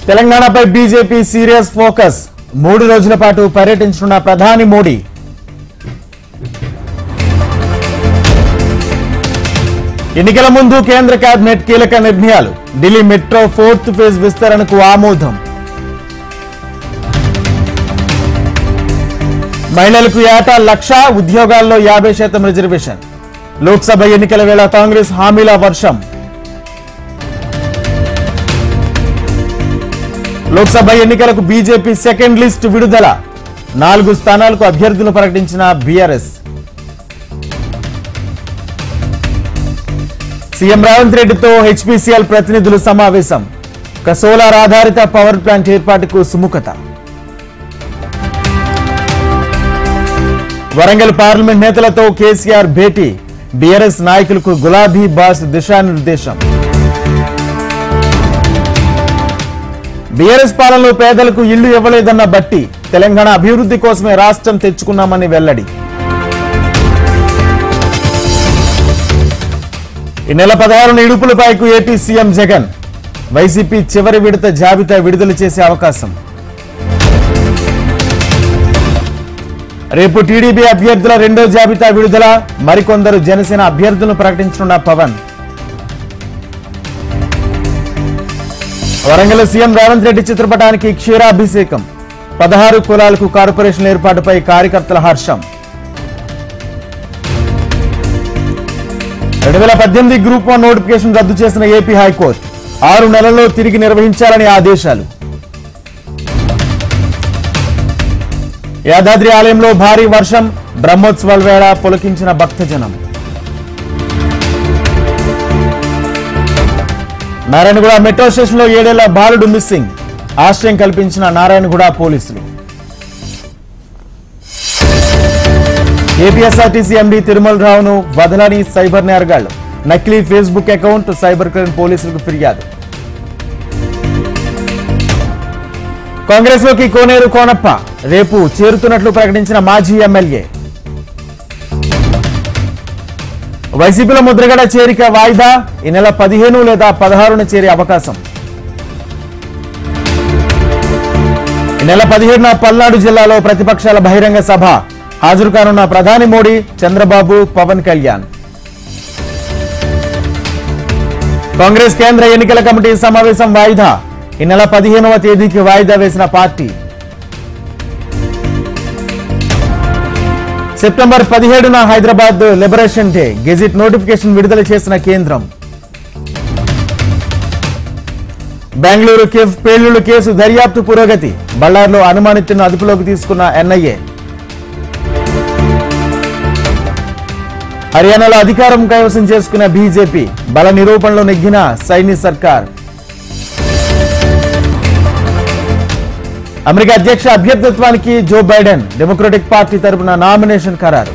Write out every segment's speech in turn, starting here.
తెలంగాణపై BJP serious focus 3 రోజుల పాటు పర్యటించనున్న ప్రధాని మోడీ. ఎన్నికల ముందు కేంద్ర కేబినెట్ కీలక నిర్ణయాలు. ఢిల్లీ మెట్రో 4th ఫేజ్ విస్తరణకు ఆమోదం. మహిళలకు ఏటా 1,00,000 ఉద్యోగాల్లో 50% రిజర్వేషన్. లోక్సభ ఎన్నికల వేళ కాంగ్రెస్ హామీల వర్షం. లోక్సభ ఎన్నికలకు బీజేపీ సెకండ్ లిస్ట్ విడుదల. 4 స్థానాలకు అభ్యర్థులు ప్రకటించిన బీఆర్ఎస్. సీఎం రేవంత్ రెడ్డితో హెచ్పీసీఎల్ ప్రతినిధులు సమావేశం. సోలార్ ఆధారిత పవర్ ప్లాంట్ ఏర్పాటుకు సుముఖత. వరంగల్ పార్లమెంట్ నేతలతో కేసీఆర్ భేటీ. బీఆర్ఎస్ నాయకులకు గులాబీ బాస్ దిశానిర్దేశం. బీఆర్ఎస్ పాలనలో పేదలకు ఇళ్లు ఇవ్వలేదన్న బట్టి తెలంగాణ అభివృద్ధి కోసమే రాష్ట్రం తెచ్చుకున్నామని వెల్లడి. ఈ నెల 16న ఇడుపులపైకు ఏపీ సీఎం జగన్. వైసీపీ చివరి విడత జాబితా విడుదల చేసే అవకాశం. రేపు టీడీపీ అభ్యర్థుల 2వ జాబితా విడుదల. మరికొందరు జనసేన అభ్యర్థులను ప్రకటించనున్న పవన్. వరంగల్ సీఎం రేవంత్ రెడ్డి చిత్రపటానికి క్షీరాభిషేకం. 16 కులాలకు కార్పొరేషన్ ఏర్పాటుపై కార్యకర్తల హర్షం. 2018 గ్రూప్ 1 నోటిఫికేషన్ రద్దు చేసిన ఏపీ హైకోర్టు. 6 నెలల్లో తిరిగి నిర్వహించాలని ఆదేశాలు. యాదాద్రి ఆలయంలో భారీ వర్షం. బ్రహ్మోత్సవాల వేళ పులకించిన భక్తజనం. నారాయణగూడ మెట్రో స్టేషన్లో 7 ఏళ్ల బాలుడు మిస్సింగ్. ఆశ్రయం కల్పించిన నారాయణగూడ పోలీసులు. ఏపీఎస్ఆర్టీసీ ఎండీ తిరుమలరావును వదలని సైబర్ నేరగాళ్లు. నకిలీ ఫేస్బుక్ అకౌంట్. సైబర్ క్రైమ్ పోలీసులకు ఫిర్యాదు. కాంగ్రెస్ లోకి కోనేరు కోనప్ప రేపు చేరుతున్నట్లు ప్రకటించిన మాజీ ఎమ్మెల్యే. వైసీపీలో ముద్రగడ చేరిక వాయిదా. ఈ నెల 15 లేదా 16న చేరే అవకాశం. ఈ నెల 17న పల్నాడు జిల్లాలో ప్రతిపక్షాల బహిరంగ సభ. హాజరు కానున్న ప్రధాని మోడీ, చంద్రబాబు, పవన్ కళ్యాణ్. కాంగ్రెస్ కేంద్ర ఎన్నికల కమిటీ సమావేశం వాయిదా. ఈ నెల 15వ తేదీకి వాయిదా వేసిన పార్టీ. సెప్టెంబర్ 17న Hyderabad liberation day. Gazette notification విడుదల చేసిన కేంద్రం. బెంగళూరు కేఫ్ పేలుళ్ల కేసు దర్యాప్తు పురోగతి. బళ్లార్లో అనుమానితులను అదుపులోకి తీసుకున్న ఎన్ఐఏ. హర్యానాలో అధికారం కైవసం చేసుకున్న బీజేపీ. బల నిరూపణలో నెగ్గిన సైని సర్కార్. అమెరికా అధ్యక్ష అభ్యర్థిత్వానికి జో బైడెన్. డెమోక్రటిక్ పార్టీ తరపున నామినేషన్ ఖరారు.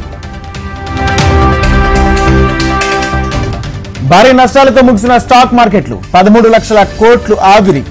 భారీ నష్టాలతో ముగిసిన స్టాక్ మార్కెట్లు. 13 లక్షల కోట్లు ఆవిరి.